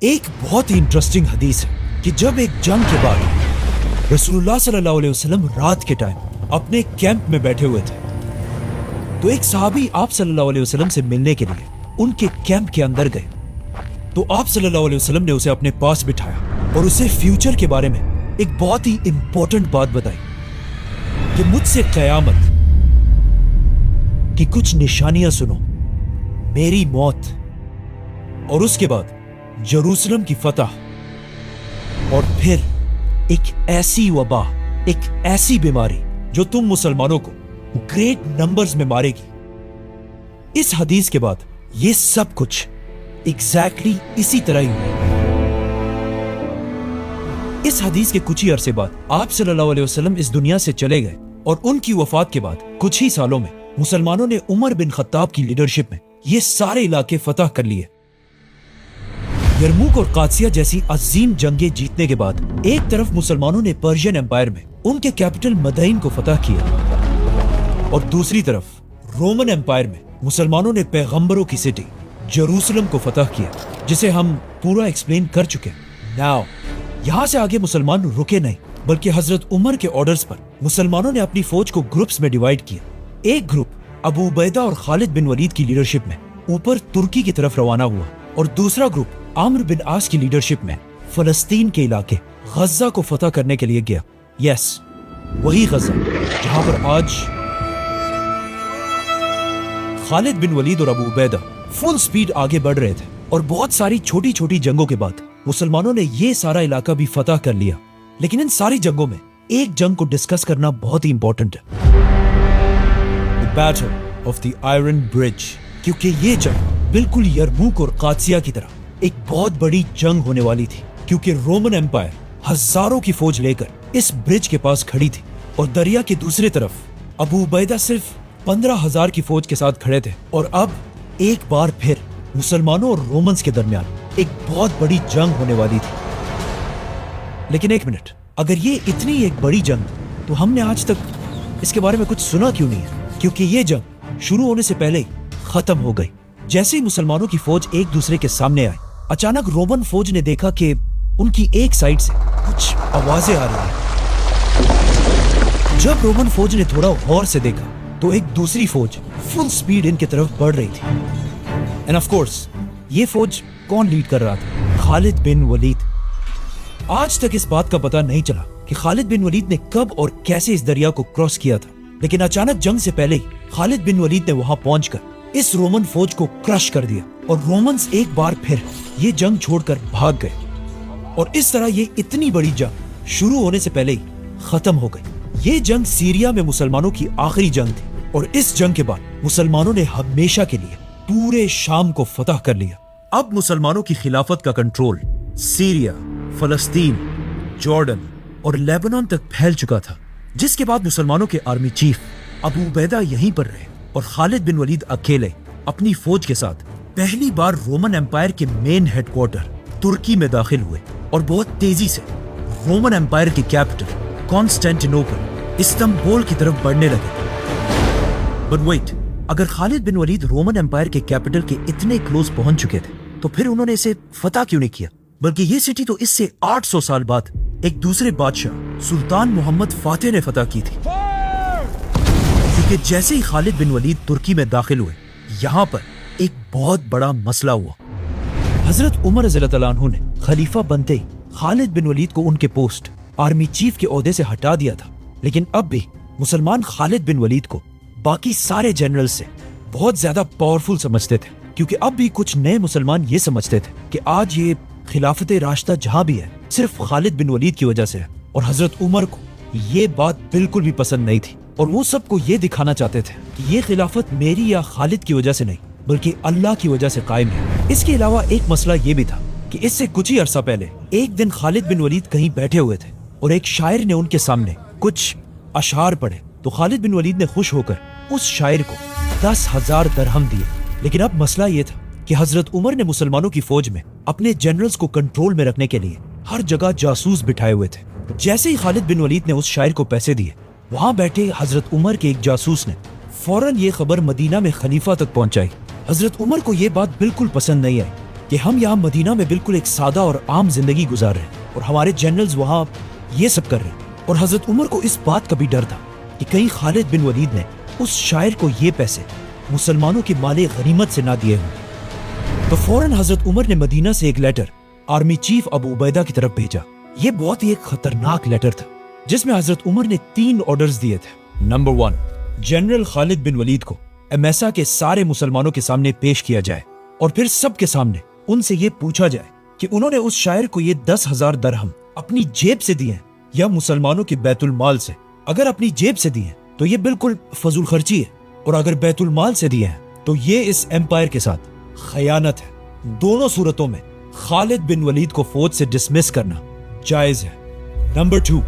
एक बहुत ही इंटरेस्टिंग हदीस है कि जब एक जंग के बाद रसूलुल्लाह सल्लल्लाहु अलैहि वसल्लम रात के टाइम अपने कैंप में बैठे हुए थे तो एक सहाबी आप सल्लल्लाहु अलैहि वसल्लम से मिलने के लिए उनके कैंप के अंदर गए। तो आप सल्लल्लाहु अलैहि वसल्लम ने उसे अपने पास बिठाया और उसे फ्यूचर के बारे में एक बहुत ही इंपॉर्टेंट बात बताई कि मुझसे क़यामत की कुछ निशानियां सुनो, मेरी मौत और उसके बाद यरूशलेम की फतह और फिर एक ऐसी वबा, एक ऐसी बीमारी जो तुम मुसलमानों को ग्रेट नंबर्स में मारेगी। इस हदीस के बाद ये सब कुछ एग्जैक्टली इसी तरह ही हुआ। इस हदीस के कुछ ही अरसे बाद आप सल्लल्लाहु अलैहि वसल्लम इस दुनिया से चले गए और उनकी वफात के बाद कुछ ही सालों में मुसलमानों ने उमर बिन खत्ताब की लीडरशिप में ये सारे इलाके फतह कर लिए। यरमुक और कादसिया जैसी अजीम जंगें जीतने के बाद एक तरफ मुसलमानों ने पर्शियन एम्पायर में उनके कैपिटल मदईन को फतह किया और दूसरी तरफ रोमन एम्पायर में मुसलमानों ने पैगंबरों की सिटी यरूशलेम को फतह किया, जिसे हम पूरा एक्सप्लेन कर चुके हैं। नाउ यहाँ से आगे मुसलमान रुके नहीं, बल्कि हजरत उमर के ऑर्डर्स पर मुसलमानों ने अपनी फौज को ग्रुप्स में डिवाइड किया। एक ग्रुप अबू उबैदा और खालिद बिन वलीद की लीडरशिप में ऊपर तुर्की की तरफ रवाना हुआ और दूसरा ग्रुप आमिर बिन आस की लीडरशिप में फलस्तीन के इलाके गजा को फतह करने के लिए गया। यस, वही गजा जहां पर आज खालिद बिन वलीद और अबू उबैदा फुल स्पीड आगे बढ़ रहे थे और बहुत सारी छोटी छोटी जंगों के बाद मुसलमानों ने ये सारा इलाका भी फतह कर लिया। लेकिन इन सारी जंगों में एक जंग को डिस्कस करना बहुत ही इंपॉर्टेंट है, the battle of the iron bridge, क्योंकि ये जंग बिल्कुल यरमुक और कादसिया की तरह एक बहुत बड़ी जंग होने वाली थी, क्योंकि रोमन एम्पायर हजारों की फौज लेकर इस ब्रिज के पास खड़ी थी और दरिया के दूसरी तरफ अबू उबैदा सिर्फ 15,000 की फौज के साथ खड़े थे। और अब एक बार फिर मुसलमानों और रोमन्स के दरमियान एक बहुत बड़ी जंग होने वाली थी। लेकिन एक मिनट, अगर ये इतनी एक बड़ी जंग, तो हमने आज तक इसके बारे में कुछ सुना क्यों नहीं है? क्योंकि ये जंग शुरू होने से पहले ही खत्म हो गई। जैसे ही मुसलमानों की फौज एक दूसरे के सामने आई, अचानक रोमन फौज ने देखा कि उनकी एक साइड से कुछ आवाजें आ रही हैं। जब रोमन फौज ने थोड़ा गौर से देखा तो एक दूसरी फौज फुल स्पीड इनकी तरफ बढ़ रही थी। एंड ऑफ कोर्स ये फौज कौन लीड कर रहा था? खालिद बिन वलीद। आज तक इस बात का पता नहीं चला कि खालिद बिन वलीद ने कब और कैसे इस दरिया को क्रॉस किया था, लेकिन अचानक जंग से पहले ही खालिद बिन वलीद ने वहां पहुंचकर इस रोमन फौज को क्रश कर दिया और रोमन्स एक बार फिर ये जंग छोड़कर भाग गए। और इस तरह ये इतनी बड़ी जंग शुरू होने से पहले ही खत्म हो गई। ये जंग सीरिया में मुसलमानों की आखिरी जंग थी और इस जंग के बाद मुसलमानों ने हमेशा के लिए पूरे शाम को फतह कर लिया। अब मुसलमानों की खिलाफत का कंट्रोल सीरिया, फलस्तीन, जॉर्डन और लेबनान तक फैल चुका था, जिसके बाद मुसलमानों के आर्मी चीफ अबू उबैदा यहीं पर रहे और खालिद बिन वलीद अकेले अपनी फौज के साथ पहली बार रोमन एम्पायर के मेन हेडक्वार्टर तुर्की में दाखिल हुए और बहुत तेजी से रोमन एम्पायर की कैपिटल कॉन्स्टेंटिनोपल, इस्तांबुल की तरफ बढ़ने लगे। बट वेट, अगर खालिद बिन वलीद रोमन एम्पायर के कैपिटल के इतने क्लोज पहुंच चुके थे तो फिर उन्होंने इसे फतह क्यों नहीं किया? बल्कि ये सिटी तो इससे 800 साल बाद एक दूसरे बादशाह सुल्तान मोहम्मद फातेह ने फतह की थी। क्योंकि जैसे ही खालिद बिन वलीद तुर्की में दाखिल हुए, यहाँ पर एक बहुत बड़ा मसला हुआ। हजरत उमर रज़ियल्लाहु अन्हु ने खलीफा बनते ही खालिद बिन वलीद को उनके पोस्ट आर्मी चीफ के ओहदे से हटा दिया था, लेकिन अब भी मुसलमान खालिद बिन वलीद को बाकी सारे जनरल से बहुत ज्यादा पावरफुल समझते थे, क्योंकि अब भी कुछ नए मुसलमान ये समझते थे कि आज ये खिलाफत राशिदा जहां भी है सिर्फ खालिद बिन वलीद की वजह से है। और हजरत उमर को ये बात बिल्कुल भी पसंद नहीं थी और वो सबको ये दिखाना चाहते थे कि ये खिलाफत मेरी या खालिद की वजह से नहीं, बल्कि अल्लाह की वजह से कायम है। इसके अलावा एक मसला ये भी था कि इससे कुछ ही अरसा पहले एक दिन खालिद बिन वलीद कहीं बैठे हुए थे और एक शायर ने उनके सामने कुछ अशार पढ़े, तो खालिद बिन वलीद ने खुश होकर उस शायर को 10,000 दरहम दिए। लेकिन अब मसला ये था कि हजरत उमर ने मुसलमानों की फौज में अपने जनरल्स को कंट्रोल में रखने के लिए हर जगह जासूस बिठाए हुए थे। जैसे ही खालिद बिन वलीद ने उस शायर को पैसे दिए, वहां बैठे हजरत उमर के एक जासूस ने फौरन ये खबर मदीना में खलीफा तक पहुंचाई। हजरत उमर को ये बात बिल्कुल पसंद नहीं आई कि हम यहाँ मदीना में बिल्कुल एक सादा और आम जिंदगी गुजार रहे हैं और हमारे जनरल्स वहाँ ये सब कर रहे हैं। और हजरत उमर को इस बात का भी डर था कि कहीं खालिद बिन वलीद ने उस शायर को ये पैसे मुसलमानों के माले गनीमत से ना दिए हों। तो फौरन हजरत उमर ने मदीना से एक letter army chief Abu Ubaida की तरफ भेजा। ये बहुत ही एक खतरनाक लेटर था जिसमें हजरत उमर ने 3 ऑर्डर्स दिए थे। नंबर 1, जनरल खालिद बिन वलीद को एमेसा के सारे मुसलमानों के सामने पेश किया जाए और फिर सबके सामने उनसे ये पूछा जाए कि उन्होंने उस शायर को ये 10,000 दरहम अपनी जेब से दिए या मुसलमानों के बैतुल माल से। अगर अपनी जेब से दिए तो ये बिल्कुल फजूल खर्ची है, और अगर बैतुल माल से दिए हैं तो ये इस एम्पायर के साथ खयानत है। दोनों सूरतों में खालिद बिन वलीद को फौज से डिसमिस करना जायज है। नंबर 2,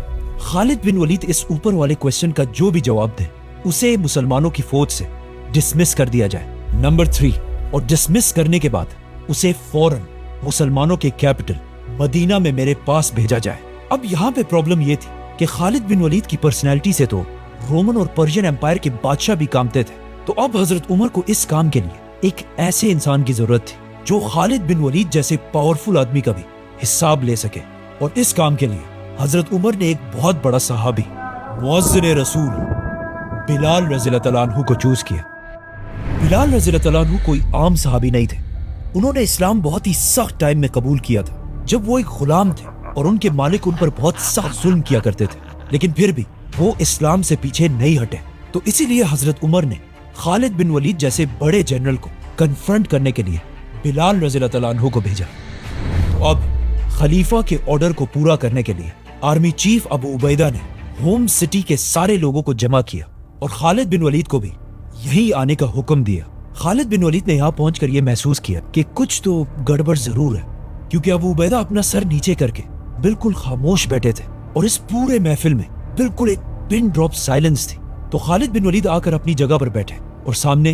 खालिद बिन वलीद इस ऊपर वाले क्वेश्चन का जो भी जवाब दे उसे मुसलमानों की फौज से डिसमिस कर दिया जाए। नंबर 3, और डिसमिस करने के बाद उसे फौरन मुसलमानों के कैपिटल मदीना में मेरे पास भेजा जाए। अब यहाँ पे प्रॉब्लम ये थी कि खालिद बिन वलीद की पर्सनैलिटी से तो रोमन और पर्शियन एम्पायर के बादशाह भी कामते थे। तो अब हजरत उमर को इस काम के लिए एक ऐसे इंसान की जरूरत थी जो खालिद बिन वलीद जैसे पावरफुल आदमी का भी हिसाब ले सके। और इस काम के लिए हजरत उमर ने एक बहुत बड़ा सहाबी मुअज्जिन रसूल बिलाल रज़ियल्लाहु तआला अन्हु को चूज किया। बिलाल रज़ियल्लाहु तआला अन्हु कोई आम सहाबी नहीं थे। उन्होंने इस्लाम बहुत ही सख्त टाइम में कबूल किया था जब वो एक गुलाम थे और उनके मालिक उन पर बहुत सख्त जुल्म किया करते थे, लेकिन फिर भी वो इस्लाम से पीछे नहीं हटे। तो इसीलिए हजरत उमर ने खालिद बिन वलीद जैसे बड़े जनरल को कन्फ्रंट करने के लिए बिलाल रज़ियल्लाहु तआला अन्हु को भेजा। तो अब खलीफा के ऑर्डर को पूरा करने के लिए आर्मी चीफ अबू उबैदा ने होम सिटी के सारे लोगों को जमा किया और खालिद बिन वलीद को भी यहीं आने का हुक्म दिया। खालिद बिन वलीद ने यहाँ पहुंचकर यह महसूस किया कि कुछ तो गड़बड़ जरूर है, क्योंकि अबू उबैदा अपना सर नीचे करके बिल्कुल खामोश बैठे थे और इस पूरे महफिल में बिल्कुल एक पिन ड्रॉप साइलेंस थी। तो खालिद बिन वलीद आकर अपनी जगह पर बैठे और सामने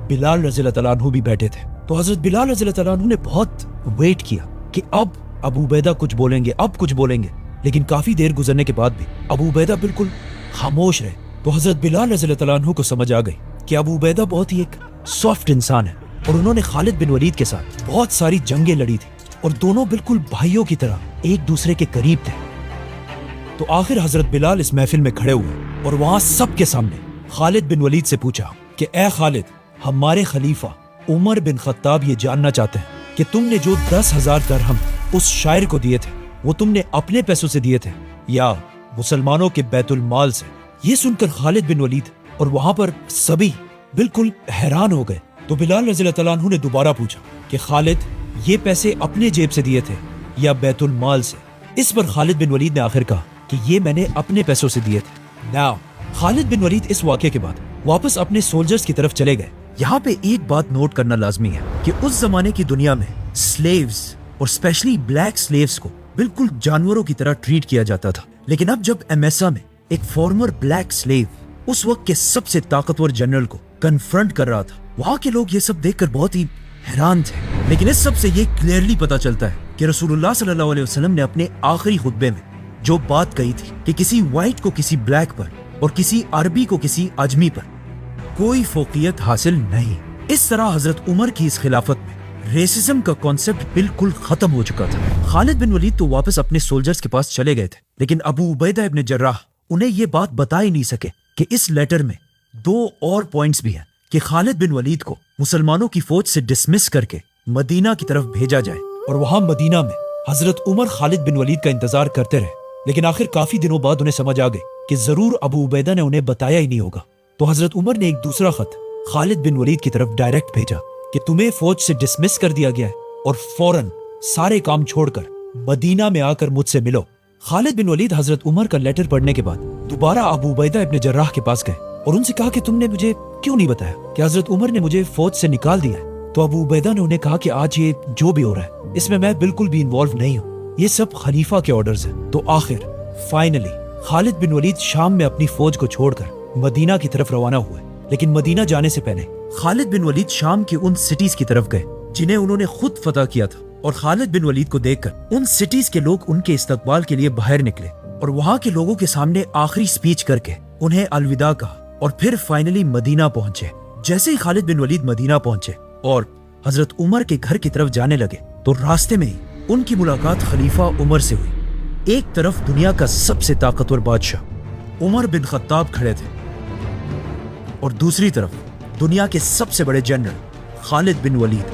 बिलाल रज़ियल्लाहु तआला अन्हु भी बैठे थे। तो हजरत बिलाल रज़ियल्लाहु तआला अन्हु ने बहुत वेट किया कि अब अबू उबैदा कुछ बोलेंगे, अब कुछ बोलेंगे, लेकिन काफी देर गुजरने के बाद भी अबू उबैदा बिल्कुल खामोश रहे। तो हजरत बिलाल रज़ियल्लाहु तआला अन्हु को समझ आ गई कि अबू उबैदा बहुत ही एक सॉफ्ट इंसान है और उन्होंने खालिद बिन वलीद के साथ बहुत सारी जंगें लड़ी थी और दोनों बिल्कुल भाइयों की तरह एक दूसरे के करीब थे। तो आखिर हजरत बिलाल इस महफिल में खड़े हुए और वहां सबके सामने खालिद बिन वलीद से पूछा कि ए खालिद, हमारे खलीफा उमर बिन खत्ताब ये जानना चाहते हैं कि तुमने जो 10,000 दरहम उस शायर को दिए थे वो तुमने अपने पैसों से दिए थे या मुसलमानों के बैतुल माल से। ये सुनकर खालिद बिन वलीद और वहां पर सभी बिल्कुल हैरान हो गए। तो बिलाल रज़ियल्लाहु तआला अन्हु ने दोबारा पूछा कि खालिद, ये पैसे अपने जेब से दिए थे या बैतुल माल से? इस पर खालिद बिन वलीद ने आखिर कहा कि ये मैंने अपने पैसों से दिए थे। नाउ खालिद बिन वलीद इस वाक़े के बाद वापस अपने सोल्जर्स की तरफ चले गए। यहाँ पे एक बात नोट करना लाजमी है कि उस जमाने की दुनिया में स्लेव्स और स्पेशली ब्लैक स्लेव्स को बिल्कुल जानवरों की तरह ट्रीट किया जाता था। लेकिन अब जब एमेसा में एक फॉर्मर ब्लैक स्लेव उस वक्त के सबसे ताकतवर जनरल को कन्फ्रंट कर रहा था, वहाँ के लोग ये सब देखकर बहुत ही हैरान थे। लेकिन इस सब से ये क्लियरली पता चलता है कि रसूलुल्लाह सल्लल्लाहु अलैहि वसल्लम ने अपने आखिरी खुतबे में जो बात कही थी कि किसी व्हाइट को किसी ब्लैक पर और किसी अरबी को किसी अजमी पर कोई फोकियत हासिल नहीं। इस तरह हजरत उमर की इस खिलाफत में रेसिज्म का कॉन्सेप्ट बिल्कुल खत्म हो चुका था। खालिद बिन वलीद तो वापस अपने सोल्जर्स के पास चले गए थे, लेकिन अबू उबैदा इब्न जर्राह उन्हें ये बात बता ही नहीं सके कि इस लेटर में 2 और पॉइंट्स भी हैं कि खालिद बिन वलीद को मुसलमानों की फौज से डिसमिस करके मदीना की तरफ भेजा जाए। और वहां मदीना में हजरत उमर खालिद बिन वलीद का इंतजार करते रहे, लेकिन आखिर काफी दिनों बाद उन्हें समझ आ गई कि जरूर अबू उबैदा ने उन्हें बताया ही नहीं होगा। तो हजरत उमर ने एक दूसरा खत खालिद बिन वलीद की तरफ डायरेक्ट भेजा कि तुम्हें फौज से डिसमिस कर दिया गया है और फौरन सारे काम छोड़कर मदीना में आकर मुझसे मिलो। खालिद बिन वलीद हजरत उमर का लेटर पढ़ने के बाद दोबारा अबू उबैदा इब्न जर्राह के पास गए और उनसे कहा कि तुमने मुझे क्यों नहीं बताया कि हजरत उमर ने मुझे फौज से निकाल दिया है। तो अबू उबैदा ने उन्हें कहा कि आज ये जो भी हो रहा है इसमें मैं बिल्कुल भी इन्वॉल्व नहीं हूँ, ये सब खलीफा के ऑर्डर्स हैं। तो आखिर फाइनली खालिद बिन वलीद शाम में अपनी फौज को छोड़कर मदीना की तरफ रवाना हुए। लेकिन मदीना जाने से पहले खालिद बिन वलीद शाम की उन सिटीज की तरफ गए जिन्हें उन्होंने खुद फतह किया था, और खालिद बिन वलीद को देखकर उन सिटीज के लोग उनके इस्तकबाल के लिए बाहर निकले और वहां के लोगों के सामने आखिरी स्पीच करके उन्हें अलविदा कहा और फिर फाइनली मदीना पहुंचे। जैसे ही खालिद बिन वलीद मदीना पहुंचे और हजरत उमर के घर की तरफ जाने लगे تو راستے میں ہی ان کی ملاقات خلیفہ عمر سے ہوئی۔ ایک طرف دنیا کا سب سے طاقتور بادشاہ عمر بن خطاب کھڑے تھے اور دوسری طرف دنیا کے سب سے بڑے جنرل خالد بن ولید۔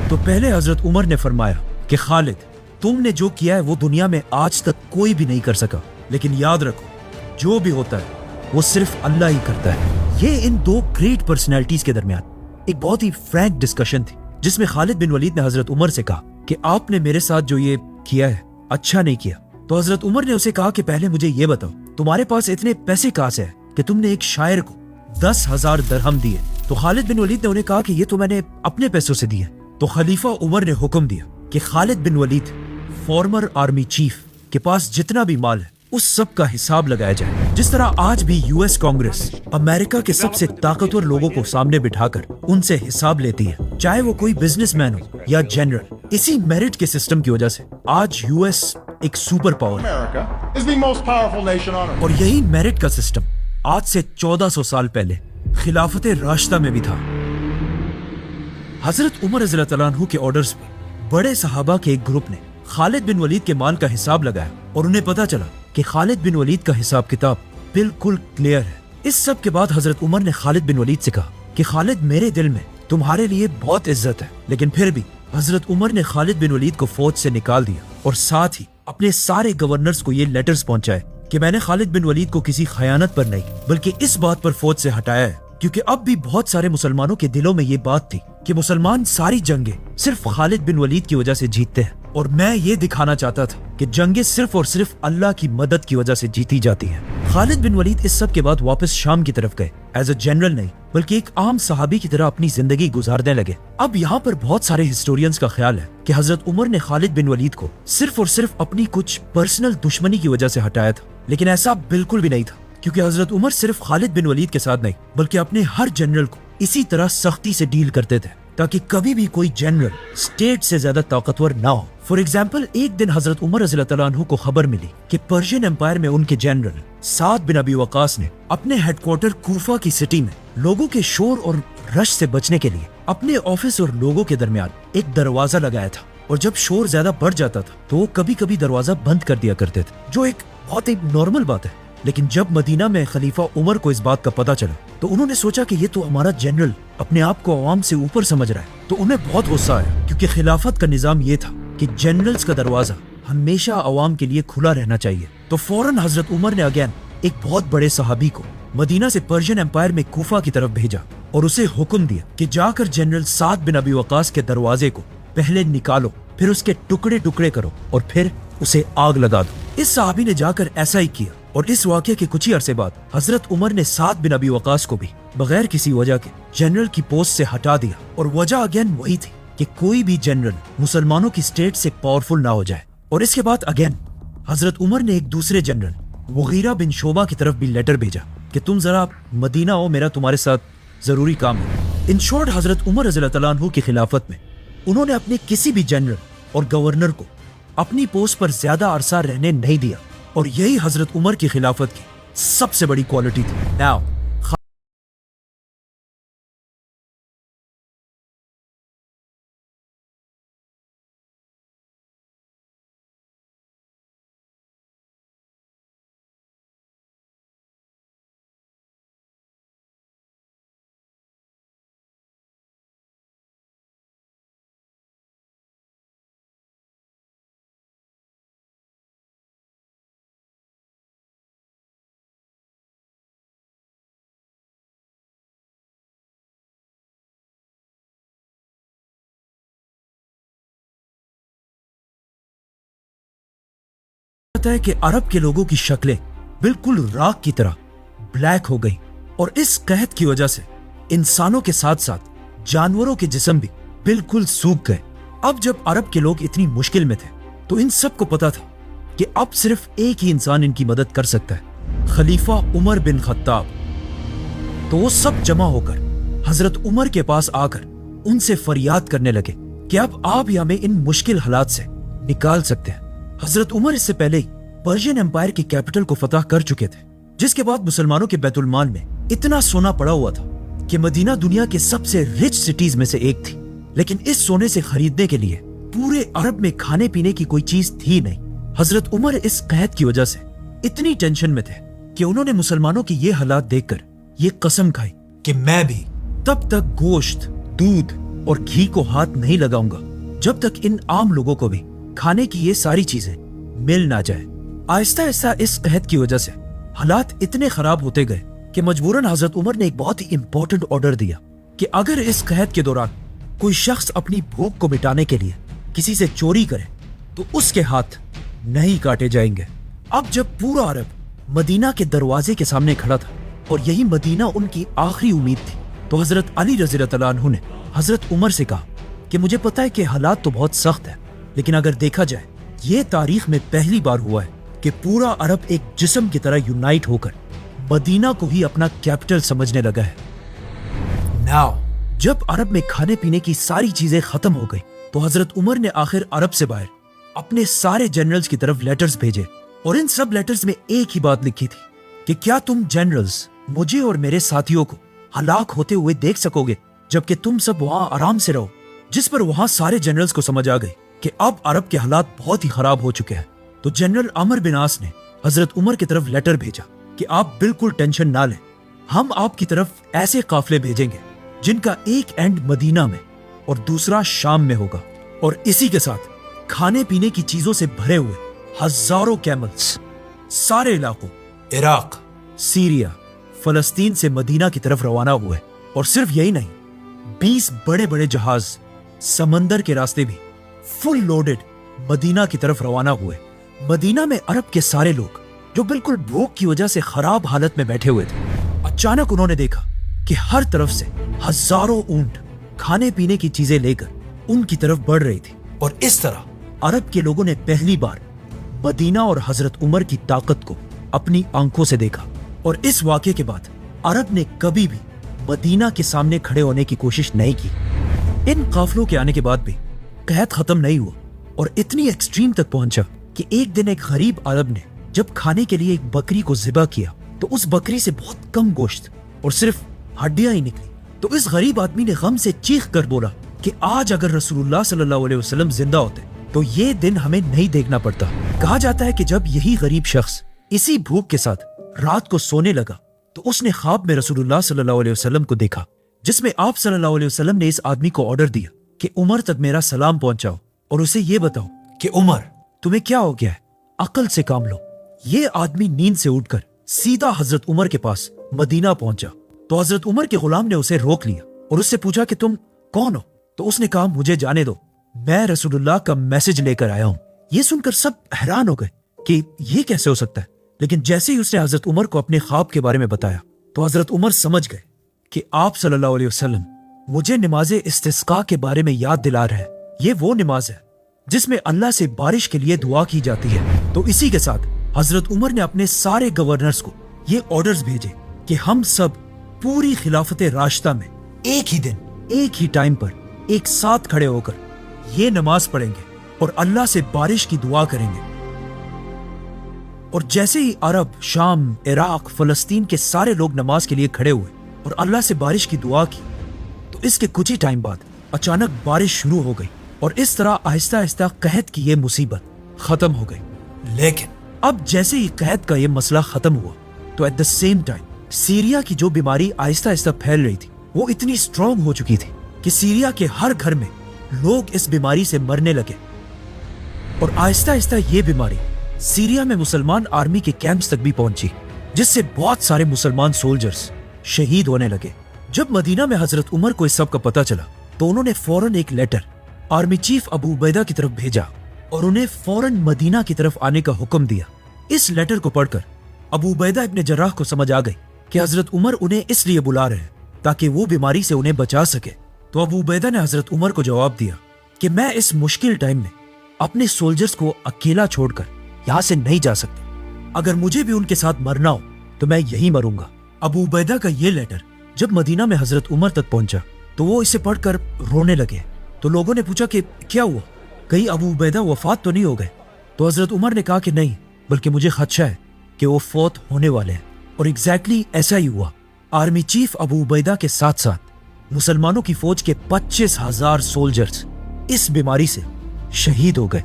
تو پہلے حضرت عمر نے فرمایا کہ خالد، تم نے جو کیا ہے وہ دنیا میں آج تک کوئی بھی نہیں کر سکا، لیکن یاد رکھو جو بھی ہوتا ہے وہ صرف اللہ ہی کرتا ہے۔ یہ ان دو گریٹ پرسنالٹیز کے درمیان ایک بہت ہی فرینک ڈسکشن تھی، جس میں خالد بن ولید نے حضرت عمر سے کہا کہ آپ نے میرے ساتھ جو یہ کیا ہے اچھا نہیں کیا۔ تو حضرت عمر نے اسے کہا کہ پہلے مجھے یہ بتاؤ تمہارے پاس اتنے پیسے کہاں سے ہیں کہ تم نے ایک شاعر کو 10,000 درہم دیے؟ تو خالد بن ولید نے انہیں کہا کہ یہ تو میں نے اپنے پیسوں سے دیے۔ تو خلیفہ عمر نے حکم دیا کہ خالد بن ولید فارمر آرمی چیف کے پاس جتنا بھی مال ہے اس سب کا حساب لگایا جائے۔ جس طرح آج بھی یو ایس کانگریس امریکہ کے سب سے طاقتور لوگوں کو سامنے بٹھا کر ان سے حساب لیتی ہے، چاہے وہ کوئی بزنس مین ہو یا جنرل۔ اسی میرٹ کے سسٹم کی وجہ سے آج یو ایس ایک سپر پاور ہے، اور یہی میرٹ کا سسٹم آج سے 1400 سال پہلے خلافت راشدہ میں بھی تھا۔ حضرت عمر رضی اللہ تعالیٰ عنہ کے آرڈرز پہ بڑے صحابہ کے ایک گروپ نے خالد بن ولید کے مال کا حساب لگایا، اور انہیں پتا چلا کہ خالد بن ولید کا حساب کتاب بالکل کلیئر ہے۔ اس سب کے بعد حضرت عمر نے خالد بن ولید سے کہا کہ خالد، میرے دل میں تمہارے لیے بہت عزت ہے، لیکن پھر بھی حضرت عمر نے خالد بن ولید کو فوج سے نکال دیا، اور ساتھ ہی اپنے سارے گورنرز کو یہ لیٹرز پہنچائے کہ میں نے خالد بن ولید کو کسی خیانت پر نہیں بلکہ اس بات پر فوج سے ہٹایا ہے، کیونکہ اب بھی بہت سارے مسلمانوں کے دلوں میں یہ بات تھی کہ مسلمان ساری جنگیں صرف خالد بن ولید کی وجہ سے جیتتے ہیں، اور میں یہ دکھانا چاہتا تھا کہ جنگیں صرف اور صرف اللہ کی مدد کی وجہ سے جیتی جاتی ہیں۔ خالد بن ولید اس سب کے بعد واپس شام کی طرف گئے، ایز اے جنرل نہیں بلکہ ایک عام صحابی کی طرح اپنی زندگی گزارنے لگے۔ اب یہاں پر بہت سارے ہسٹورینز کا خیال ہے کہ حضرت عمر نے خالد بن ولید کو صرف اور صرف اپنی کچھ پرسنل دشمنی کی وجہ سے ہٹایا تھا، لیکن ایسا بالکل بھی نہیں تھا، کیونکہ حضرت عمر صرف خالد بن ولید کے ساتھ نہیں بلکہ اپنے ہر جنرل کو اسی طرح سختی سے ڈیل کرتے تھے تاکہ کبھی بھی کوئی جنرل اسٹیٹ سے زیادہ طاقتور نہ ہو۔ فار ایگزامپل، ایک دن حضرت عمر رضی اللہ تعالیٰ عنہ کو خبر ملی کہ پرشین امپائر میں ان کے جنرل سعد بن ابی وقاص نے اپنے ہیڈ کوارٹر کوفہ کی سٹی میں لوگوں کے شور اور رش سے بچنے کے لیے اپنے آفس اور لوگوں کے درمیان ایک دروازہ لگایا تھا، اور جب شور زیادہ بڑھ جاتا تھا تو وہ کبھی کبھی دروازہ بند کر دیا کرتے تھے، جو ایک بہت ہی نارمل بات ہے۔ لیکن جب مدینہ میں خلیفہ عمر کو اس بات کا پتہ چلا تو انہوں نے سوچا کہ یہ تو ہمارا جنرل اپنے آپ کو عوام سے اوپر سمجھ رہا ہے، تو انہیں بہت غصہ آیا، کیونکہ خلافت کا نظام یہ تھا کہ جنرلز کا دروازہ ہمیشہ عوام کے لیے کھلا رہنا چاہیے۔ تو فوراً حضرت عمر نے اگین ایک بہت بڑے صحابی کو مدینہ سے پرشین امپائر میں کوفہ کی طرف بھیجا اور اسے حکم دیا کہ جا کر جنرل سعد بن ابی وقاص کے دروازے کو پہلے نکالو، پھر اس کے ٹکڑے ٹکڑے کرو اور پھر اسے آگ لگا دو۔ اس صحابی نے جا کر ایسا ہی کیا، اور اس واقعے کے کچھ ہی عرصے بعد حضرت عمر نے سعد بن ابی وقاص کو بھی بغیر کسی وجہ کے جنرل کی پوسٹ سے ہٹا دیا، اور وجہ اگین وہی تھی کہ کوئی بھی جنرل مسلمانوں کی سٹیٹ سے پاورفل نہ ہو جائے۔ اور اس کے بعد اگین حضرت عمر نے ایک دوسرے جنرل مغیرہ بن شعبہ کی طرف بھی لیٹر بھیجا کہ تم ذرا مدینہ ہو، میرا تمہارے ساتھ ضروری کام ہے۔ ان شارٹ، حضرت عمر رضی اللہ تعالیٰ عنہ کی خلافت میں انہوں نے اپنے کسی بھی جنرل اور گورنر کو اپنی پوسٹ پر زیادہ عرصہ رہنے نہیں دیا، اور یہی حضرت عمر کی خلافت کی سب سے بڑی کوالٹی تھی۔ ناؤ ہے کہ عرب کے لوگوں کی شکلیں بالکل راک کی طرح بلیک ہو گئی، اور اس قحط کی وجہ سے انسانوں کے ساتھ ساتھ جانوروں کے جسم بھی بالکل سوکھ گئے۔ اب جب عرب کے لوگ اتنی مشکل میں تھے تو ان سب کو پتا تھا کہ اب صرف ایک ہی انسان ان کی مدد کر سکتا ہے، خلیفہ عمر بن خطاب۔ تو وہ سب جمع ہو کر حضرت عمر کے پاس آ کر ان سے فریاد کرنے لگے کہ اب آپ ہی ہمیں ان مشکل حالات سے نکال سکتے ہیں۔ حضرت عمر اس سے پہلے ہی پرشین امپائر کی کیپٹل کو فتح کر چکے تھے، جس کے بعد مسلمانوں کے بیت المال میں اتنا سونا پڑا ہوا تھا کہ مدینہ دنیا کے سب سے رچ سٹیز میں سے ایک تھی، لیکن اس سونے سے خریدنے کے لیے پورے عرب میں کھانے پینے کی کوئی چیز تھی نہیں۔ حضرت عمر اس قحط کی وجہ سے اتنی ٹینشن میں تھے کہ انہوں نے مسلمانوں کی یہ حالات دیکھ کر یہ قسم کھائی کہ میں بھی تب تک گوشت، دودھ اور گھی کو ہاتھ نہیں لگاؤں گا جب تک ان عام لوگوں کو بھی کھانے کی یہ ساری چیزیں مل نہ جائے۔ آہستہ آہستہ اس قحط کی وجہ سے حالات اتنے خراب ہوتے گئے کہ مجبوراً حضرت عمر نے ایک بہت ہی امپورٹنٹ آرڈر دیا کہ اگر اس قحط کے دوران کوئی شخص اپنی بھوک کو مٹانے کے لیے کسی سے چوری کرے تو اس کے ہاتھ نہیں کاٹے جائیں گے۔ اب جب پورا عرب مدینہ کے دروازے کے سامنے کھڑا تھا اور یہی مدینہ ان کی آخری امید تھی، تو حضرت علی رضی اللہ عنہ نے حضرت عمر سے کہا کہ مجھے پتا ہے کہ حالات تو بہت سخت ہیں، لیکن اگر دیکھا جائے یہ تاریخ میں پہلی بار ہوا ہے کہ پورا عرب ایک جسم کی طرح یونائٹ ہو کر مدینہ کو ہی اپنا کیپٹل سمجھنے لگا ہے۔ ناؤ جب عرب میں کھانے پینے کی ساری چیزیں ختم ہو گئی تو حضرت عمر نے آخر عرب سے باہر اپنے سارے جنرلز کی طرف لیٹرز بھیجے، اور ان سب لیٹرز میں ایک ہی بات لکھی تھی کہ کیا تم جنرلز مجھے اور میرے ساتھیوں کو ہلاک ہوتے ہوئے دیکھ سکو گے جبکہ تم سب وہاں آرام سے رہو؟ جس پر وہاں سارے جنرلز کو سمجھ آ گئی کہ اب عرب کے حالات بہت ہی خراب ہو چکے ہیں۔ تو جنرل عمرو بن عاص نے حضرت عمر کی طرف لیٹر بھیجا کہ آپ بالکل ٹینشن نہ لیں، ہم آپ کی طرف ایسے قافلے بھیجیں گے جن کا ایک اینڈ مدینہ میں اور دوسرا شام میں ہوگا، اور اسی کے ساتھ کھانے پینے کی چیزوں سے بھرے ہوئے ہزاروں کیملز سارے علاقوں عراق، سیریا، فلسطین سے مدینہ کی طرف روانہ ہوئے۔ اور صرف یہی نہیں، 20 بڑے بڑے جہاز سمندر کے راستے بھی فل لوڈڈ مدینہ کی طرف روانہ ہوئے۔ مدینہ میں عرب کے سارے لوگ جو بالکل بھوک کی وجہ سے خراب حالت میں بیٹھے ہوئے تھے، اچانک انہوں نے دیکھا کہ ہر طرف سے ہزاروں اونٹ کھانے پینے کی چیزیں لے کر ان کی طرف بڑھ رہی تھی، اور اس طرح عرب کے لوگوں نے پہلی بار مدینہ اور حضرت عمر کی طاقت کو اپنی آنکھوں سے دیکھا۔ اور اس واقعے کے بعد عرب نے کبھی بھی مدینہ کے سامنے کھڑے ہونے کی کوشش نہیں کی۔ ان قافلوں کے آنے کے بعد بھی قحط ختم نہیں ہوا اور اتنی ایکسٹریم تک پہنچا کہ ایک دن ایک غریب عرب نے جب کھانے کے لیے ایک بکری کو ذبح کیا تو اس بکری سے بہت کم گوشت اور صرف ہڈیاں ہی نکلی۔ تو اس غریب آدمی نے غم سے چیخ کر بولا کہ آج اگر رسول اللہ صلی اللہ علیہ وسلم زندہ ہوتے تو یہ دن ہمیں نہیں دیکھنا پڑتا۔ کہا جاتا ہے کہ جب یہی غریب شخص اسی بھوک کے ساتھ رات کو سونے لگا تو اس نے خواب میں رسول اللہ صلی اللہ علیہ وسلم کو دیکھا، جس میں آپ صلی اللہ علیہ وسلم نے اس آدمی کو آرڈر دیا کہ عمر تک میرا سلام پہنچاؤ اور اسے یہ بتاؤ کہ عمر تمہیں کیا ہو گیا ہے، عقل سے کام لو۔ یہ آدمی نیند سے اٹھ کر سیدھا حضرت عمر کے پاس مدینہ پہنچا تو حضرت عمر کے غلام نے اسے روک لیا اور اس سے پوچھا کہ تم کون ہو؟ تو اس نے کہا مجھے جانے دو، میں رسول اللہ کا میسج لے کر آیا ہوں۔ یہ سن کر سب حیران ہو گئے کہ یہ کیسے ہو سکتا ہے، لیکن جیسے ہی اس نے حضرت عمر کو اپنے خواب کے بارے میں بتایا تو حضرت عمر سمجھ گئے کہ آپ صلی اللہ علیہ وسلم مجھے نماز استسقاء کے بارے میں یاد دلا رہے ہیں۔ یہ وہ نماز ہے جس میں اللہ سے بارش کے لیے دعا کی جاتی ہے۔ تو اسی کے ساتھ حضرت عمر نے اپنے سارے گورنرز کو یہ آرڈرز بھیجے کہ ہم سب پوری خلافت راشدہ میں ایک ہی دن ایک ہی ٹائم پر ایک ساتھ کھڑے ہو کر یہ نماز پڑھیں گے اور اللہ سے بارش کی دعا کریں گے۔ اور جیسے ہی عرب، شام، عراق، فلسطین کے سارے لوگ نماز کے لیے کھڑے ہوئے اور اللہ سے بارش کی دعا کی تو اس کے کچھ ہی ٹائم بعد اچانک بارش شروع ہو گئی اور اس طرح آہستہ آہستہ قحط کی یہ مصیبت ختم ہو گئی۔ لیکن اب جیسے ہی قحط کا یہ مسئلہ ختم ہوا تو at the same time Syria کی جو بیماری آہستہ آہستہ پھیل رہی تھی وہ اتنی سٹرونگ ہو چکی تھی کہ سیریا کے ہر گھر میں لوگ اس بیماری سے مرنے لگے، اور آہستہ آہستہ یہ بیماری سیریا میں مسلمان آرمی کے کیمپس تک بھی پہنچی، جس سے بہت سارے مسلمان سولجرز شہید ہونے لگے۔ جب مدینہ میں حضرت عمر کو اس سب کا پتہ چلا تو انہوں نے فوراً ایک لیٹر آرمی چیف ابو عبیدہ کی طرف بھیجا اور انہیں فوراً مدینہ کی طرف آنے کا حکم دیا۔ اس لیٹر کو پڑھ کر ابو عبیدہ ابن جراح کو سمجھ آ گئی کہ حضرت عمر انہیں اس لیے بلا رہے ہیں تاکہ وہ بیماری سے انہیں بچا سکے۔ تو ابو عبیدہ نے حضرت عمر کو جواب دیا کہ میں اس مشکل ٹائم میں اپنے سولجرز کو اکیلا چھوڑ کر یہاں سے نہیں جا سکتا، اگر مجھے بھی ان کے ساتھ مرنا ہو تو میں یہی مروں گا۔ ابو عبیدہ کا یہ لیٹر جب مدینہ میں حضرت عمر تک پہنچا تو وہ اسے پڑھ کر رونے لگے۔ تو لوگوں نے پوچھا کہ کیا ہوا، کہیں ابو عبیدہ وفات تو نہیں ہو گئے؟ تو حضرت عمر نے کہا کہ نہیں، بلکہ مجھے خدشہ ہے کہ وہ فوت ہونے والے ہیں، اور ایگزیکٹلی ایسا ہی ہوا۔ آرمی چیف ابو عبیدہ کے ساتھ ساتھ मुसलमानों की फौज के 25,000 सोल्जर्स इस बीमारी से शहीद हो गए।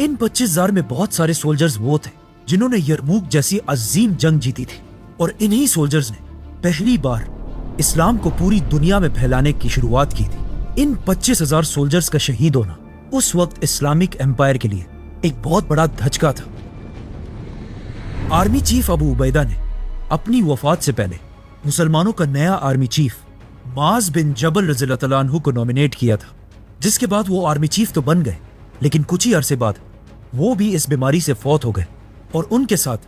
इन 25,000 में बहुत सारे सोल्जर्स वो थे जिन्होंने यरमूक जैसी अजीम जंग जीती थी, और इन्हीं सोल्जर्स ने पहली बार इस्लाम को पूरी दुनिया में फैलाने की शुरुआत की थी। इन 25,000 सोल्जर्स का शहीद होना उस वक्त इस्लामिक एम्पायर के लिए एक बहुत बड़ा धचका था। आर्मी चीफ अबू उबैदा ने अपनी वफात से पहले मुसलमानों का नया आर्मी चीफ माज बिन जबल रज़ियल्लाहु तआला अन्हु को नॉमिनेट किया था, जिसके बाद वो आर्मी चीफ तो बन गए, लेकिन कुछ ही अरसे बाद वो भी इस बीमारी से फौत हो गए, और उनके साथ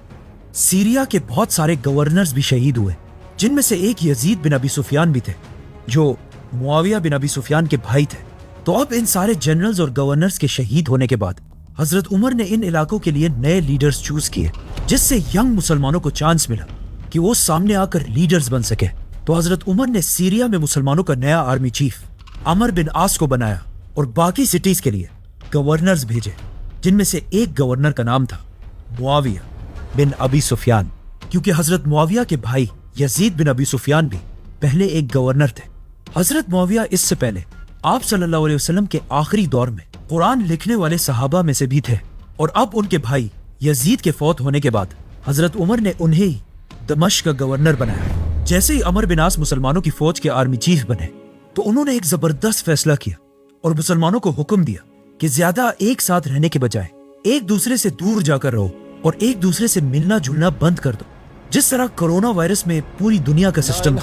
सीरिया के बहुत सारे गवर्नर्स भी शहीद हुए, जिनमें से एक यजीद बिन अबी सुफियान भी थे, जो मुआविया बिन अबी सुफियान के भाई थे। तो अब इन सारे जनरल्स और गवर्नर्स के शहीद होने के बाद हजरत उमर ने इन इलाकों के लिए नए लीडर्स चूज किए, जिससे यंग मुसलमानों को चांस मिला कि वो सामने आकर लीडर्स बन सके। तो हजरत उमर ने सीरिया में मुसलमानों का नया आर्मी चीफ अमर बिन आस को बनाया और बाकी सिटीज के लिए गवर्नर्स भेजे, जिनमें से एक गवर्नर का नाम था मुआविया बिन अबी सुफियान, क्योंकि हजरत मुआविया के भाई यजीद बिन अबी सुफियान भी पहले एक गवर्नर थे। हजरत मुआविया इससे पहले आप सल्लल्लाहु अलैहि वसल्लम के आखिरी दौर में कुरान लिखने वाले सहाबा में से भी थे, और अब उनके भाई यजीद के फौत होने के बाद हजरत उमर ने उन्हें ही दमिश्क का गवर्नर बनाया। जैसे ही अमर बिन आस मुसलमानों की फौज के आर्मी चीफ बने, तो उन्होंने एक जबरदस्त फैसला किया और मुसलमानों को हुक्म दिया कि ज्यादा एक साथ रहने के बजाय एक दूसरे से दूर जाकर रहो और एक दूसरे से मिलना जुलना बंद कर दो, जिस तरह कोरोना वायरस में पूरी दुनिया का सिस्टम,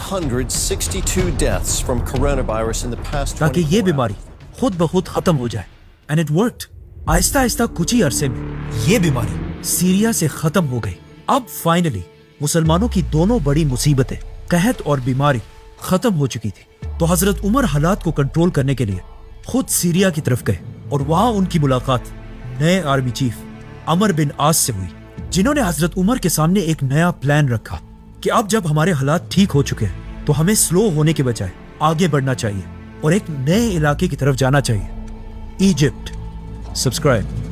ताकि ये बीमारी खुद ब खुद खत्म हो जाए। And it worked. Aahista Aahista कुछ ही अरसे में ये बीमारी सीरिया से खत्म हो गई। अब फाइनली मुसलमानों की दोनों बड़ी मुसीबतें, कहत और बीमारी, खत्म हो चुकी थी। तो हजरत उमर हालात को कंट्रोल करने के लिए खुद सीरिया की तरफ गए, और वहां उनकी मुलाकात नए आर्मी चीफ अमर बिन आस से हुई, जिन्होंने हजरत उमर के सामने एक नया प्लान रखा कि अब जब हमारे हालात ठीक हो चुके हैं तो हमें स्लो होने के बजाय आगे बढ़ना चाहिए और एक नए इलाके की तरफ जाना चाहिए, इजिप्ट। सब्सक्राइब।